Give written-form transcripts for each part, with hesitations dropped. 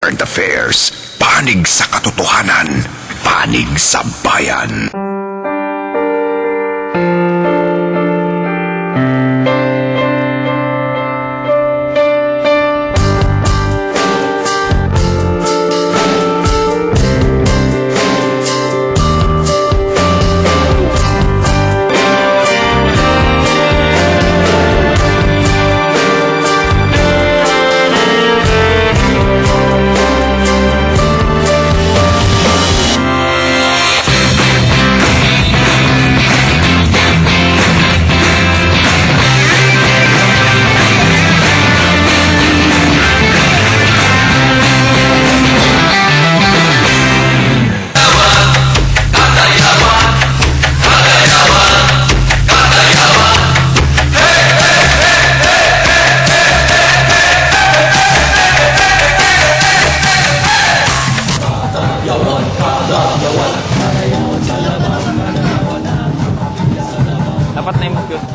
Current affairs, panig sa katotohanan, panig sa bayan. Dapat na yung mag-cute.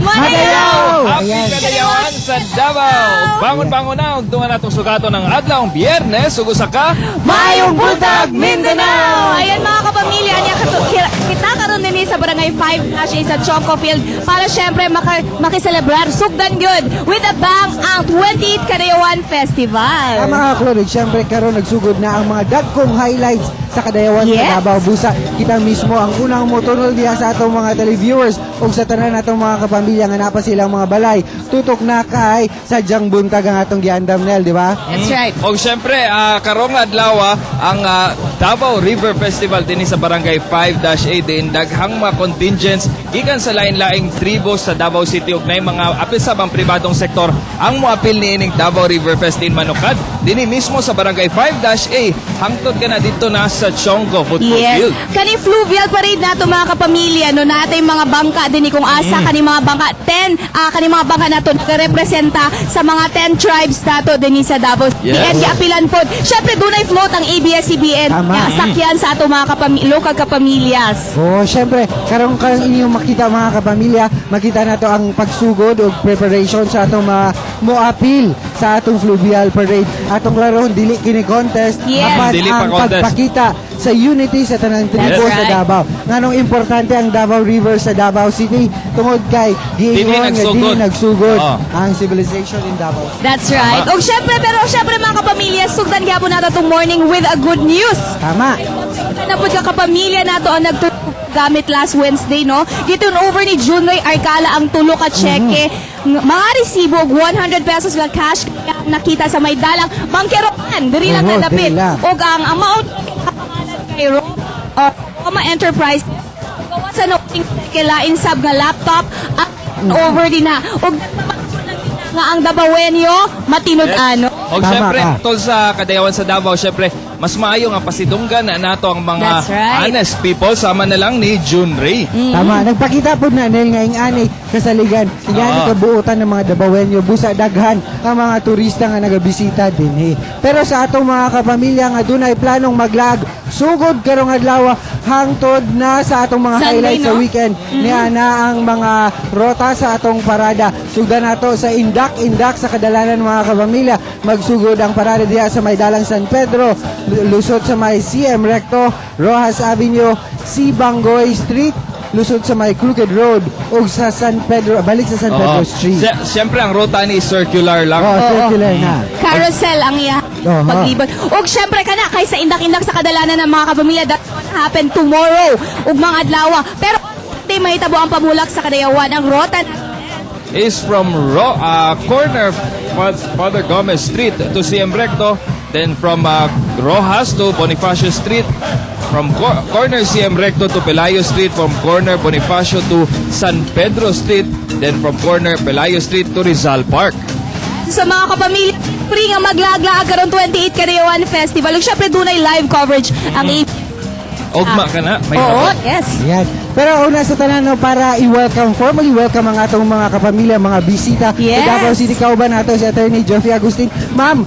Madayaw! Happy Kadayawan sa Davao! Bangon-bangon na, ugtungan natong sugato ng adlawng Biyernes, ugusa ka, Mayong Buntag, Mindanao! Ayan mga kapamilya, kita karon din sa Barangay 5 sa Choco Field para syempre makiselebrar sugdan good with a bang ang 28th Kadayawan Festival. Mga klorig, syempre karon nagsugod na ang mga dagkong highlights sa Kadayawan Yes. sa Davao Busa. Kita mismo ang unang motunol diha sa atong mga televiewers o sa tanan natong mga kapamilya nga napa silang mga balay. Tutok na kay sadyang buntag ang atong giandam nel, di ba? That's right. O syempre, karong adlaw ang Davao River Festival din sa Barangay 5-8 din daghang mga contingents gikan sa lain-laing tribo sa Davao City ug nay mga apil sa bang pribadong sektor ang moapil niining Davao River Fest in Manukad dinhi mismo sa Barangay 5-8 hangtod ka na dito na sa Chongo Football Yes. Field. Kani fluvial parade nato mga kapamilya no natay mga bangka din kung asa kani mga bangka 10 kani mga bangka nato nagrepresenta sa mga 10 tribes nato din sa Davao. Yes. Diyan giapilan pod. Syempre dunay float ang ABS-CBN Tama. nga sakyan sa ato mga local kapamilyas. Oh, syempre, karong inyong makita mga kapamilya, makita nato ang pagsugod o preparation sa atong mga moapil sa atong fluvial parade. Atong laron dili kini contest, Yes. apan Dili pa ang contest. pagpakita sa unity sa tanang tribo That's sa right. Davao. Nganong importante ang Davao River sa Davao City tungod kay Dili giingon nga nagsugod. dili nagsugod Oh. ang civilization in Davao. That's right. O syempre mga kapamilya, sugdan gyapon nato tong morning with a good news. Tama. Napod ka kapamilya nato ang gamit last Wednesday, no? Gitun over ni Junray Arcala ang tulo ka cheque. Mga resibo og 100 pesos nga cash kaya nakita sa may dalang bangkeroan. Diri lang Oo, nadapit. diri lang. Og ang amount kay Roma Enterprise gawa sa noting kilain sab nga laptop at over din na. Og nga ang Davaoenyo matinod ano. O Tama syempre, ka. tol sa Kadayawan sa Davao, syempre, mas maayo nga pasidunggan na nato ang mga That's right. honest people sama na lang ni June Ray. Tama, nagpakita po na nil nga ingani kasaligan. Ingani kabuutan ng mga Davaoenyo, busa daghan ang mga turista nga nagabisita din. Pero sa atong mga kapamilya nga dunay planong maglag, sugod karong adlaw hangtod na sa atong mga Sunday, highlights sa no? weekend. Niya na ang mga rota sa atong parada. Sugdan nato sa indak sa kadalanan mga kapamilya. Magsugod ang parada diha sa Maydalang San Pedro, lusot sa may CM Recto, Rojas Avenue, C. Bangoy Street, lusot sa may Crooked Road, o sa San Pedro, balik sa San Pedro Street. Siyempre, ang ruta ni circular lang. Oh, circular na. Carousel ang iya Oho. paglibot. Ug syempre kana kay sa indak-indak sa kadalanan ng mga kapamilya that will happen tomorrow ug mga adlaw. Pero di mahitabo ang pamulak sa Kadayawan ang rota Is from corner Father Gomez Street to CM Recto, then from Rojas to Bonifacio Street, from corner CM Recto to Pelayo Street, from corner Bonifacio to San Pedro Street, then from corner Pelayo Street to Rizal Park. sa mga kapamilya free nga maglaglaag karon 28 Kadayawan Festival. Ug syempre dunay live coverage ang Ogma ka na. May Oo, kapal. yes. Yan. Pero una sa tanan no, para i-welcome, formally welcome ang atong mga kapamilya, mga bisita Yes. sa Davao City. Kauban nato si Attorney Geoffrey Agustin. Ma'am,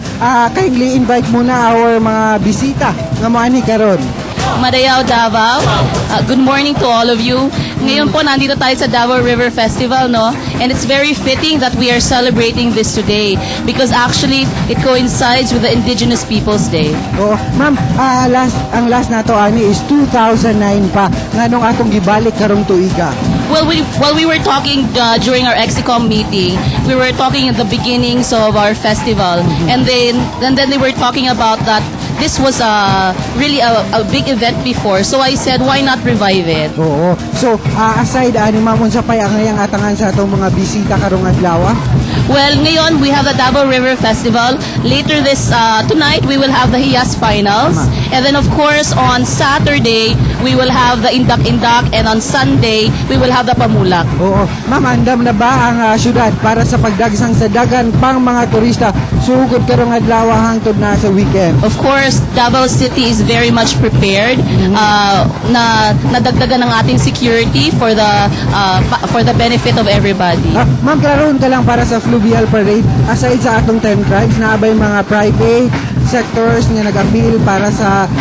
kindly invite muna our mga bisita nga moani karon. Madayao, Davao. Good morning to all of you. Ngayon po, nandito tayo sa Davao River Festival, no? And it's very fitting that we are celebrating this today because actually, it coincides with the Indigenous Peoples Day. Oo. Ma'am, ang last na to ani is 2009 pa. Nganong atong gibalik karong tuiga. Well, we were talking during our EXICOM meeting, we were talking at the beginnings of our festival, and then they were talking about that this was really a big event before. So I said, why not revive it? Oo. So, aside ani ma'am unsa pay ang ngayang atangan sa atong mga bisita karong adlaw? Well, ngayon we have the Davao River Festival. Later tonight we will have the Hiyas Finals. And then of course on Saturday we will have the Indak-Indak, and on Sunday we will have the Pamulak. Oo. Ma'am, andam na ba ang syudad para sa pagdagsang sa dagan pang mga turista sugod karong adlaw hangtod na sa weekend? Of course, Davao City is very much prepared. Na nadagdagan ng ating security for the benefit of everybody. Ma'am, klaroon ka lang para sa Fluvial Parade. Aside sa atong 10 tribes, naabay mga private sectors nga nag-appeal para sa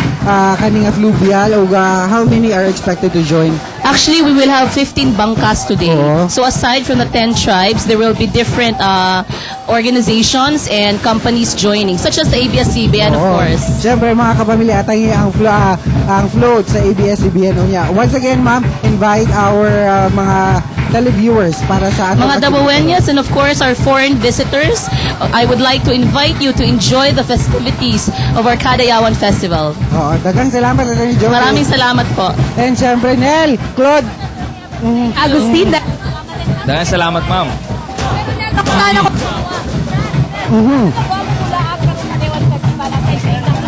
kaninga fluvial o how many are expected to join? Actually, we will have 15 bangkas today. Oo. So aside from the 10 tribes, there will be different organizations and companies joining, such as the ABS-CBN, of Oo. course. Siyempre mga kapamilya, atangi ang float sa ABS-CBN niya. Once again, ma'am, invite our mga televiewers para sa atong Mga Dabawenyas and of course our foreign visitors, I would like to invite you to enjoy the festivities of our Kadayawan Festival. Oo, dagang salamat Atty. Joe. Maraming salamat po. And siyempre, Nel, Claude, Agustin, Dagan salamat, ma'am.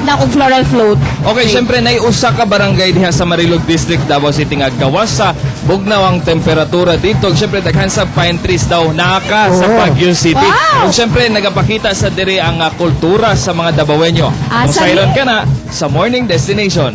Nakong floral float. Okay, syempre naiusa ka barangay diha sa Marilog District, Davao City nga gawas sa bugnaw ang temperatura dito. Syempre daghan sa pine trees daw naka sa Oo. Baguio City. Wow! Ug syempre nagapakita sa diri ang kultura sa mga Dabawenyo. Kung Asa sayron ni- ka na sa Morning Destination.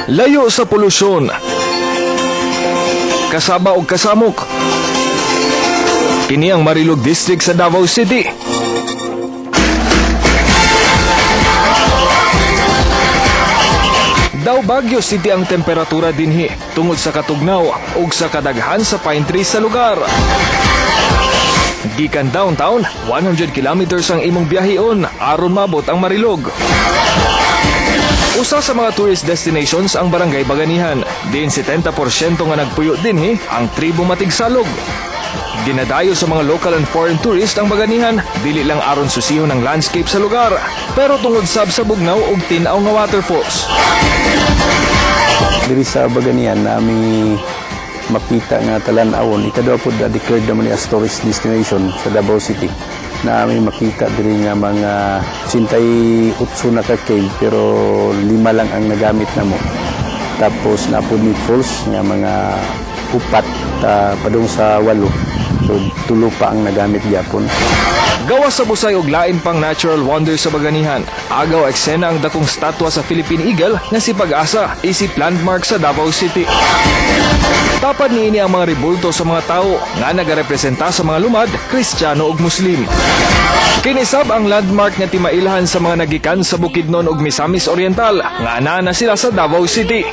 Layo sa polusyon. Kasaba og kasamok. Kini ang Marilog District sa Davao City. Daw Baguio City ang temperatura dinhi tungod sa katugnaw ug sa kadaghan sa pine trees sa lugar. Gikan downtown, 100 kilometers ang imong biyahon aron mabot ang Marilog. Usa sa mga tourist destinations ang Barangay Baganihan. Din 70% nga nagpuyo dinhi ang tribo Matigsalog. Dinadayo sa mga local and foreign tourists ang Baganihan, dili lang aron susihon ang landscape sa lugar, pero tungod sab sa bugnaw ug tin-aw nga waterfalls. Diri sa Baganian nami makita nga talan-awon ikadua pod declared naman as tourist destination sa Davao City. Nami makita diri nga mga 68 na ka cave pero 5 lang ang nagamit namo. Tapos napod ni falls nga mga 4 padung sa 8. So 3 pa ang nagamit gyapon. Gawas sa busay og lain pang natural wonders sa Baganihan, agaw eksena ang dakong statwa sa Philippine Eagle nga si Pag-asa, isip landmark sa Davao City. Tapad niini ang mga ribulto sa mga tao nga nagarepresenta sa mga lumad, Kristiyano ug Muslim. Kinisab ang landmark nga timailhan sa mga nagikan sa Bukidnon ug Misamis Oriental nga ana na sila sa Davao City.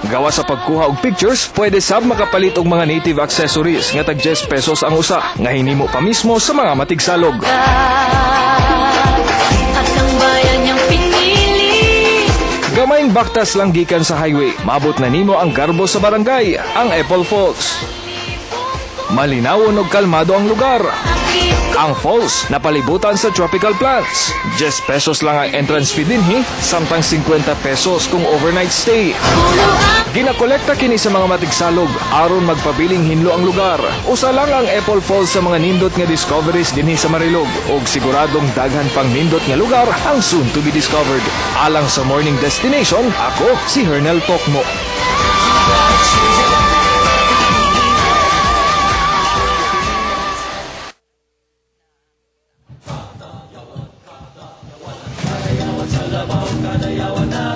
Gawa sa pagkuha og pictures, pwede sab makapalit og mga native accessories nga tag 10 pesos ang usa nga hinimo pa mismo sa mga Matigsalog. At ang bayan niyang pinili. Gamayng baktas lang gikan sa highway, mabot na nimo ang garbo sa barangay, ang Apple Falls. Malinawon ug kalmado ang lugar. Ang falls napalibutan sa tropical plants. 10 pesos lang ang entrance fee dinhi, samtang 50 pesos kung overnight stay. Ginakolekta kini sa mga Matigsalog aron magpabiling hinlo ang lugar. Usa lang ang Apple Falls sa mga nindot nga discoveries dinhi sa Marilog ug siguradong daghan pang nindot nga lugar ang soon to be discovered. Alang sa Morning Destination, ako si Hernel Tokmo.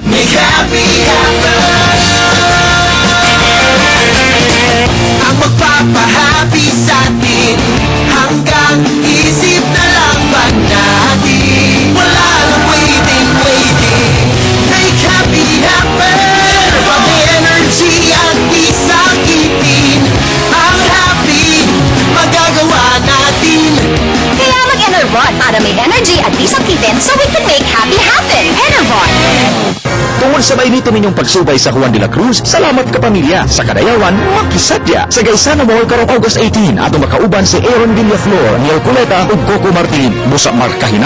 Make happy happen. magpapahappy sa atin. Hanggang isip na lang ba natin? Wala lang waiting. Make happy happen. From the energy at di sakitin. Ang happy magagawa natin. Kaya mag-Enervon para may energy at di sakitin so we can make happy happen. Enervon! Tungod sa mainito ninyong pagsubay sa Juan de la Cruz, salamat ka pamilya. Sa Kadayawan, makisadya. Sa Gaysana Mall karong August 18, ato makauban si Aaron Villaflor, Niel Culeta ug Coco Martin. Busa markahin